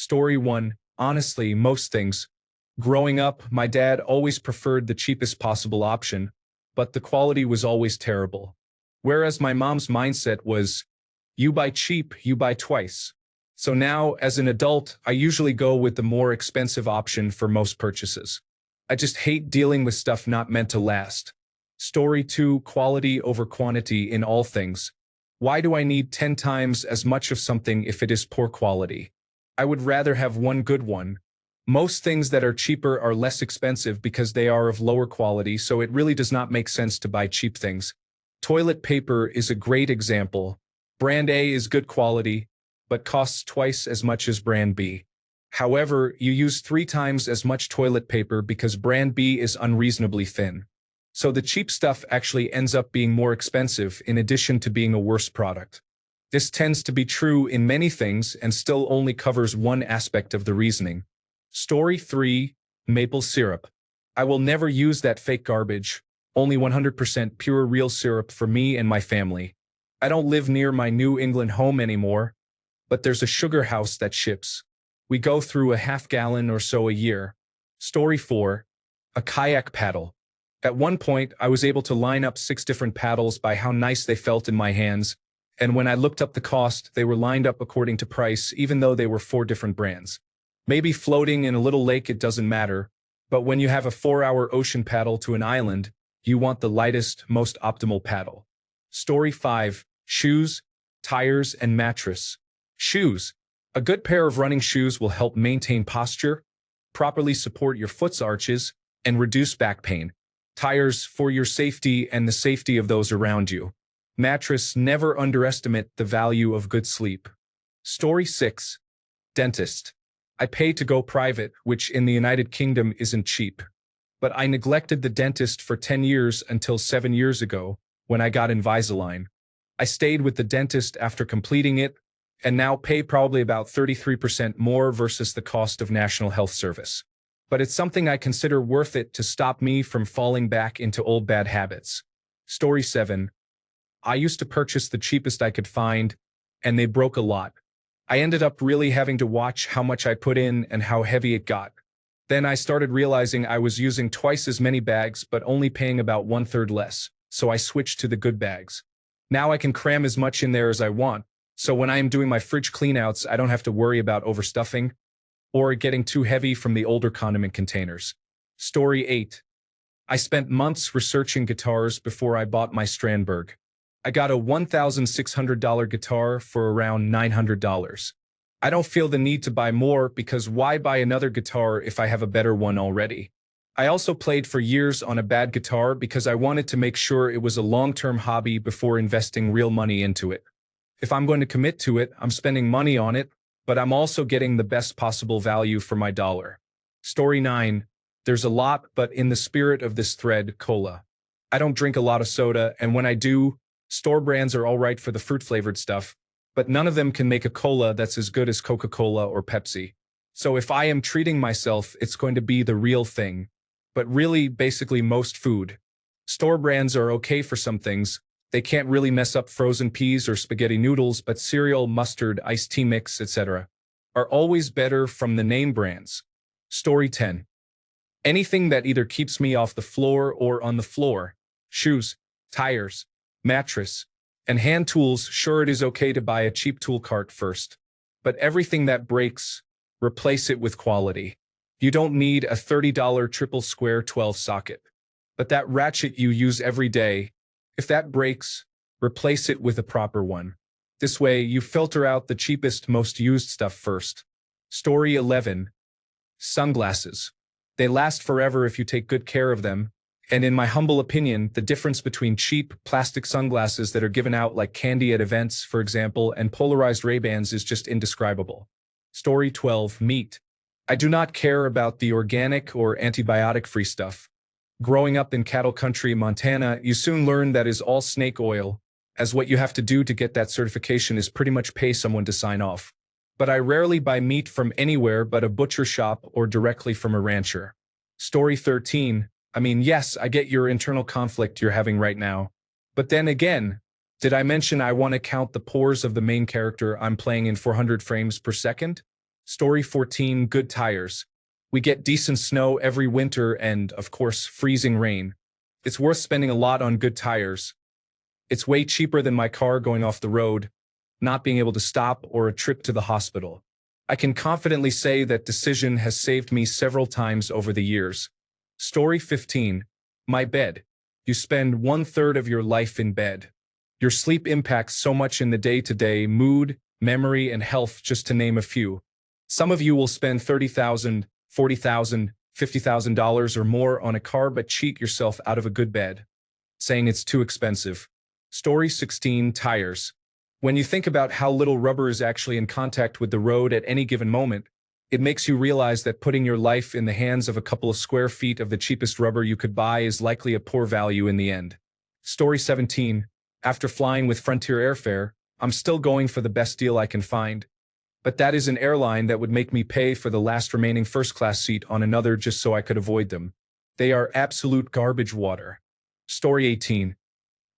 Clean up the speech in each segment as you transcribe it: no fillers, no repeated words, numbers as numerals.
Story 1. Honestly, most things. Growing up, my dad always preferred the cheapest possible option, but the quality was always terrible. Whereas my mom's mindset was, you buy cheap, you buy twice. So now, as an adult, I usually go with the more expensive option for most purchases. I just hate dealing with stuff not meant to last. Story 2. Quality over quantity in all things. Why do I need 10 times as much of something if it is poor quality? I would rather have one good one. Most things that are cheaper are less expensive because they are of lower quality, so it really does not make sense to buy cheap things. Toilet paper is a great example. Brand A is good quality, but costs twice as much as brand B. However, you use 3 times as much toilet paper because brand B is unreasonably thin. So the cheap stuff actually ends up being more expensive in addition to being a worse product. This tends to be true in many things and still only covers one aspect of the reasoning. Story 3. Maple syrup. I will never use that fake garbage, only 100% pure real syrup for me and my family. I don't live near my New England home anymore, but there's a sugar house that ships. We go through a half-gallon or so a year. Story 4. A kayak paddle. At one point, I was able to line up 6 different paddles by how nice they felt in my hands, and when I looked up the cost, they were lined up according to price, even though they were 4 different brands. Maybe floating in a little lake it doesn't matter, but when you have a 4-hour ocean paddle to an island, you want the lightest, most optimal paddle. Story 5. Shoes, tires, and mattress. Shoes. A good pair of running shoes will help maintain posture, properly support your foot's arches, and reduce back pain. Tires for your safety and the safety of those around you. Mattress. Never underestimate the value of good sleep. Story 6. Dentist. I pay to go private, which in the United Kingdom isn't cheap. But I neglected the dentist for 10 years until 7 years ago, when I got Invisalign. I stayed with the dentist after completing it, and now pay probably about 33% more versus the cost of National Health Service. But it's something I consider worth it to stop me from falling back into old bad habits. Story 7. I used to purchase the cheapest I could find, and they broke a lot. I ended up really having to watch how much I put in and how heavy it got. Then I started realizing I was using twice as many bags but only paying about 1/3 less, so I switched to the good bags. Now I can cram as much in there as I want, so when I am doing my fridge cleanouts, I don't have to worry about overstuffing or it getting too heavy from the older condiment containers. Story 8. I spent months researching guitars before I bought my Strandberg. I got a $1,600 guitar for around $900. I don't feel the need to buy more because why buy another guitar if I have a better one already? I also played for years on a bad guitar because I wanted to make sure it was a long-term hobby before investing real money into it. If I'm going to commit to it, I'm spending money on it, but I'm also getting the best possible value for my dollar. Story 9. There's a lot, but in the spirit of this thread, cola. I don't drink a lot of soda, and when I do, store brands are all right for the fruit-flavored stuff, but none of them can make a cola that's as good as Coca-Cola or Pepsi. So if I am treating myself, it's going to be the real thing. But really, basically most food. Store brands are okay for some things. They can't really mess up frozen peas or spaghetti noodles, but cereal, mustard, iced tea mix, etc. are always better from the name brands. Story 10. Anything that either keeps me off the floor or on the floor. Shoes, tires, mattress, and hand tools. Sure, it is okay to buy a cheap tool cart first, but everything that breaks, replace it with quality. You don't need a $30 triple square 12 socket, but that ratchet you use every day, if that breaks, replace it with a proper one. This way, you filter out the cheapest, most used stuff first. Story 11. Sunglasses. They last forever if you take good care of them. And in my humble opinion, the difference between cheap plastic sunglasses that are given out like candy at events, for example, and polarized Ray-Bans is just indescribable. Story 12. Meat. I do not care about the organic or antibiotic-free stuff. Growing up in cattle country, Montana, you soon learn that is all snake oil, as what you have to do to get that certification is pretty much pay someone to sign off. But I rarely buy meat from anywhere but a butcher shop or directly from a rancher. Story 13. I mean, yes, I get your internal conflict you're having right now. But then again, did I mention I want to count the pores of the main character I'm playing in 400 frames per second? Story 14, good tires. We get decent snow every winter and, of course, freezing rain. It's worth spending a lot on good tires. It's way cheaper than my car going off the road, not being able to stop, or a trip to the hospital. I can confidently say that decision has saved me several times over the years. Story 15. My bed. You spend 1/3 of your life in bed. Your sleep impacts so much in the day-to-day mood, memory, and health, just to name a few. Some of you will spend $30,000, $40,000, $50,000 or more on a car but cheat yourself out of a good bed, saying it's too expensive. Story 16. Tires. When you think about how little rubber is actually in contact with the road at any given moment, it makes you realize that putting your life in the hands of a couple of square feet of the cheapest rubber you could buy is likely a poor value in the end. Story 17. After flying with Frontier Airfare, I'm still going for the best deal I can find. But that is an airline that would make me pay for the last remaining first-class seat on another just so I could avoid them. They are absolute garbage water. Story 18.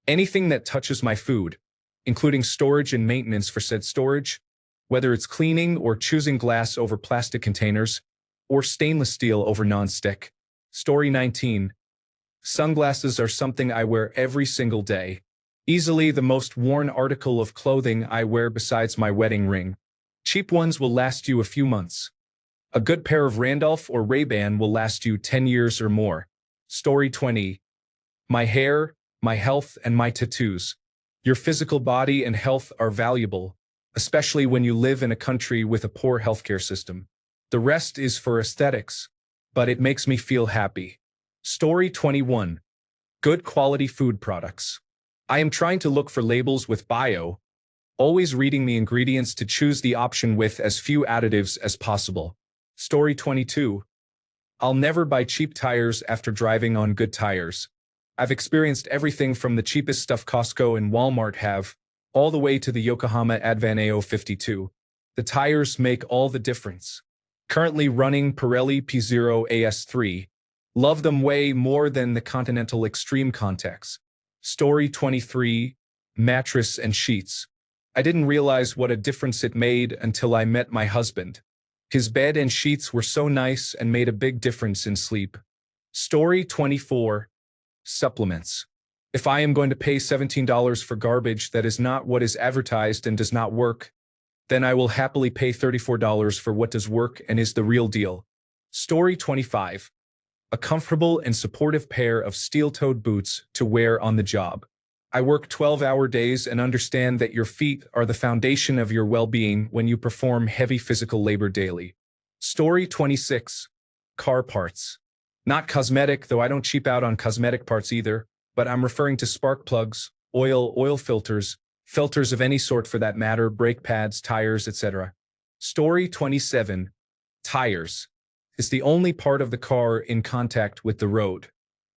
Anything that touches my food, including storage and maintenance for said storage, whether it's cleaning or choosing glass over plastic containers, or stainless steel over non-stick. Story 19. Sunglasses are something I wear every single day. Easily the most worn article of clothing I wear besides my wedding ring. Cheap ones will last you a few months. A good pair of Randolph or Ray-Ban will last you 10 years or more. Story 20. My hair, my health, and my tattoos. Your physical body and health are valuable, especially when you live in a country with a poor healthcare system. The rest is for aesthetics, but it makes me feel happy. Story 21. Good quality food products. I am trying to look for labels with bio, always reading the ingredients to choose the option with as few additives as possible. Story 22. I'll never buy cheap tires after driving on good tires. I've experienced everything from the cheapest stuff Costco and Walmart have, all the way to the Yokohama Advan 52. The tires make all the difference. Currently running Pirelli P0 AS3. Love them way more than the Continental Extreme Contex. Story 23. Mattress and sheets. I didn't realize what a difference it made until I met my husband. His bed and sheets were so nice and made a big difference in sleep. Story 24. Supplements. If I am going to pay $17 for garbage that is not what is advertised and does not work, then I will happily pay $34 for what does work and is the real deal. Story 25. A comfortable and supportive pair of steel-toed boots to wear on the job. I work 12-hour days and understand that your feet are the foundation of your well-being when you perform heavy physical labor daily. Story 26. Car parts. Not cosmetic, though I don't cheap out on cosmetic parts either, but I'm referring to spark plugs, oil filters, filters of any sort for that matter, brake pads, tires, etc. Story 27. Tires. Is the only part of the car in contact with the road.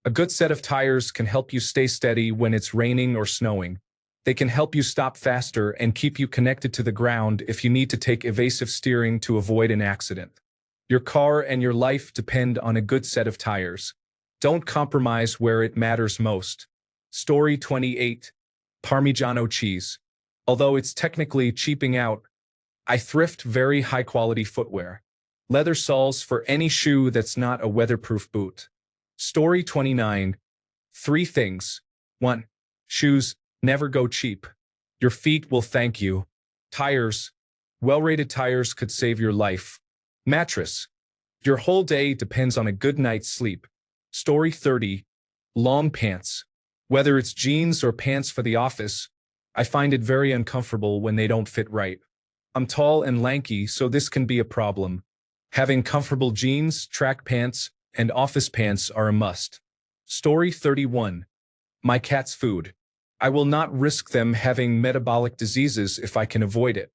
A good set of tires can help you stay steady when it's raining or snowing. They can help you stop faster and keep you connected to the ground if you need to take evasive steering to avoid an accident. Your car and your life depend on a good set of tires. Don't compromise where it matters most. Story 28. Parmigiano cheese. Although it's technically cheaping out, I thrift very high-quality footwear. Leather soles for any shoe that's not a weatherproof boot. Story 29. 3 things. 1. Shoes never go cheap. Your feet will thank you. Tires. Well-rated tires could save your life. Mattress. Your whole day depends on a good night's sleep. Story 30. Long pants. Whether it's jeans or pants for the office, I find it very uncomfortable when they don't fit right. I'm tall and lanky, so this can be a problem. Having comfortable jeans, track pants, and office pants are a must. Story 31. My cat's food. I will not risk them having metabolic diseases if I can avoid it.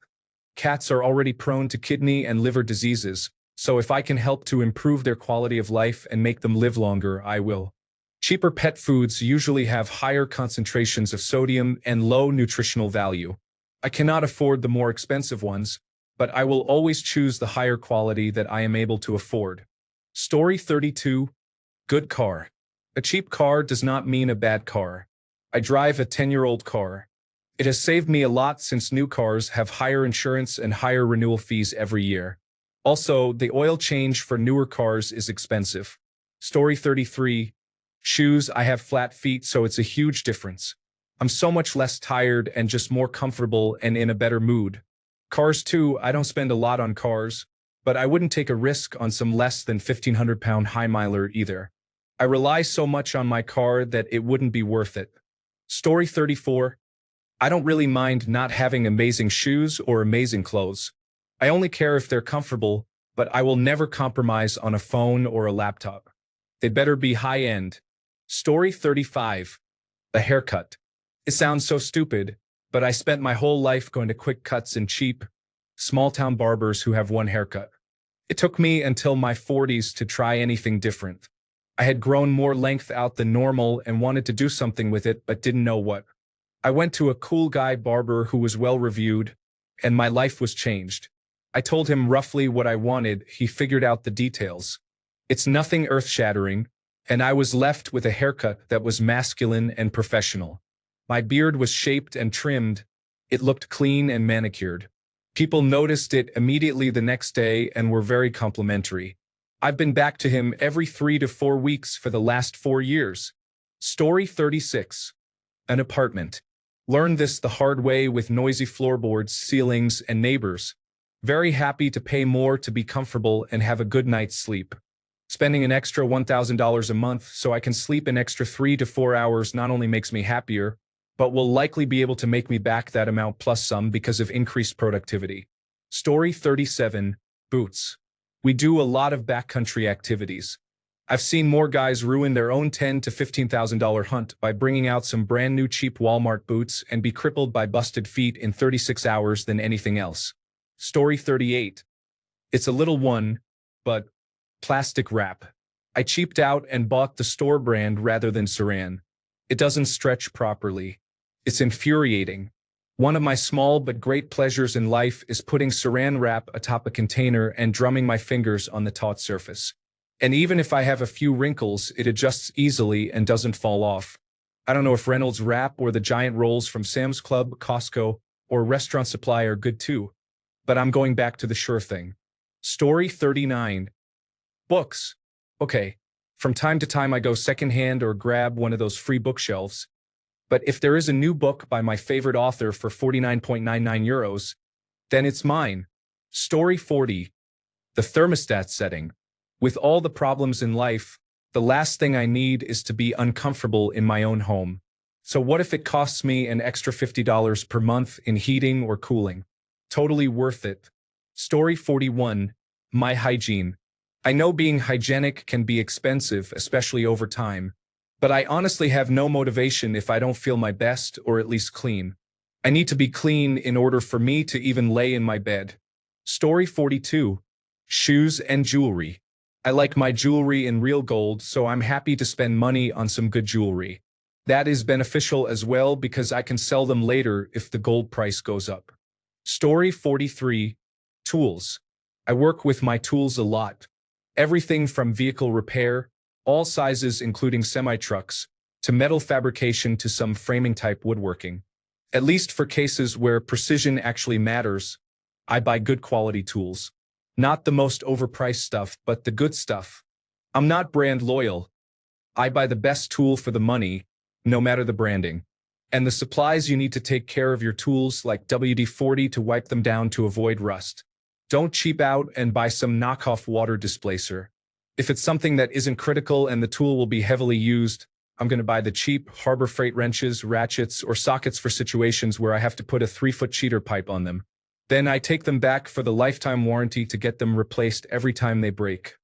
Cats are already prone to kidney and liver diseases, so if I can help to improve their quality of life and make them live longer, I will. Cheaper pet foods usually have higher concentrations of sodium and low nutritional value. I cannot afford the more expensive ones, but I will always choose the higher quality that I am able to afford. Story 32. Good car. A cheap car does not mean a bad car. I drive a 10-year-old car. It has saved me a lot since new cars have higher insurance and higher renewal fees every year. Also, the oil change for newer cars is expensive. Story 33. Shoes. I have flat feet, so it's a huge difference. I'm so much less tired and just more comfortable and in a better mood. Cars too. I don't spend a lot on cars, but I wouldn't take a risk on some less than 1,500-pound high miler either. I rely so much on my car that it wouldn't be worth it. Story 34. I don't really mind not having amazing shoes or amazing clothes. I only care if they're comfortable, but I will never compromise on a phone or a laptop. They better be high-end. Story 35. A haircut. It sounds so stupid, but I spent my whole life going to quick cuts and cheap, small-town barbers who have one haircut. It took me until my 40s to try anything different. I had grown more length out than normal and wanted to do something with it but didn't know what. I went to a cool guy barber who was well-reviewed, and my life was changed. I told him roughly what I wanted. He figured out the details. It's nothing earth-shattering, and I was left with a haircut that was masculine and professional. My beard was shaped and trimmed. It looked clean and manicured. People noticed it immediately the next day and were very complimentary. I've been back to him every 3 to 4 weeks for the last 4 years. Story 36. An apartment. Learned this the hard way with noisy floorboards, ceilings, and neighbors. Very happy to pay more to be comfortable and have a good night's sleep. Spending an extra $1,000 a month so I can sleep an extra 3 to 4 hours not only makes me happier, but will likely be able to make me back that amount plus some because of increased productivity. Story 37. Boots. We do a lot of backcountry activities. I've seen more guys ruin their own $10,000 to $15,000 hunt by bringing out some brand new cheap Walmart boots and be crippled by busted feet in 36 hours than anything else. Story 38. It's a little one, but plastic wrap. I cheaped out and bought the store brand rather than Saran. It doesn't stretch properly. It's infuriating. One of my small but great pleasures in life is putting Saran wrap atop a container and drumming my fingers on the taut surface. And even if I have a few wrinkles, it adjusts easily and doesn't fall off. I don't know if Reynolds Wrap or the giant rolls from Sam's Club, Costco, or Restaurant Supply are good too, but I'm going back to the sure thing. Story 39. Books. Okay, from time to time I go secondhand or grab one of those free bookshelves. But if there is a new book by my favorite author for 49.99 euros, then it's mine. Story 40. The thermostat setting. With all the problems in life, the last thing I need is to be uncomfortable in my own home. So what if it costs me an extra $50 per month in heating or cooling? Totally worth it. Story 41. My hygiene. I know being hygienic can be expensive, especially over time, but I honestly have no motivation if I don't feel my best or at least clean. I need to be clean in order for me to even lay in my bed. Story 42. Shoes and jewelry. I like my jewelry in real gold, so I'm happy to spend money on some good jewelry. That is beneficial as well because I can sell them later if the gold price goes up. Story 43. Tools. I work with my tools a lot. Everything from vehicle repair, all sizes including semi-trucks, to metal fabrication to some framing-type woodworking. At least for cases where precision actually matters, I buy good quality tools. Not the most overpriced stuff, but the good stuff. I'm not brand loyal. I buy the best tool for the money, no matter the branding. And the supplies you need to take care of your tools like WD-40 to wipe them down to avoid rust. Don't cheap out and buy some knockoff water displacer. If it's something that isn't critical and the tool will be heavily used, I'm going to buy the cheap Harbor Freight wrenches, ratchets, or sockets for situations where I have to put a 3-foot cheater pipe on them. Then I take them back for the lifetime warranty to get them replaced every time they break.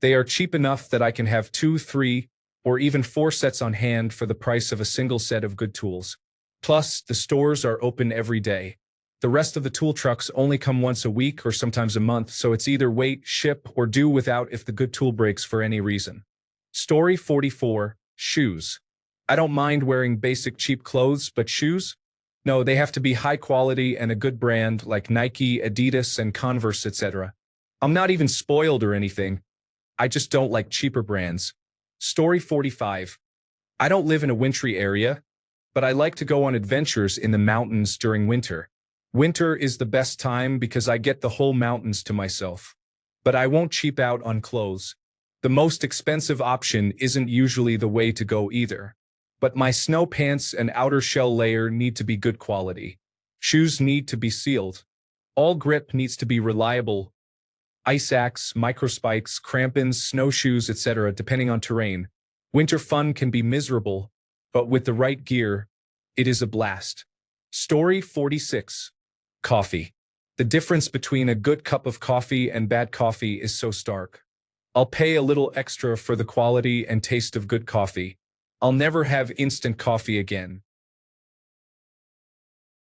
They are cheap enough that I can have 2, 3, or even 4 sets on hand for the price of a single set of good tools. Plus, the stores are open every day. The rest of the tool trucks only come once a week or sometimes a month, so it's either wait, ship, or do without if the good tool breaks for any reason. Story 44. Shoes. I don't mind wearing basic cheap clothes, but shoes? No, they have to be high quality and a good brand like Nike, Adidas, and Converse, etc. I'm not even spoiled or anything. I just don't like cheaper brands. Story 45. I don't live in a wintry area, but I like to go on adventures in the mountains during winter. Winter is the best time because I get the whole mountains to myself. But I won't cheap out on clothes. The most expensive option isn't usually the way to go either. But my snow pants and outer shell layer need to be good quality. Shoes need to be sealed. All grip needs to be reliable. Ice axe, microspikes, crampons, snowshoes, etc. depending on terrain. Winter fun can be miserable, but with the right gear, it is a blast. Story 46. Coffee. The difference between a good cup of coffee and bad coffee is so stark. I'll pay a little extra for the quality and taste of good coffee. I'll never have instant coffee again.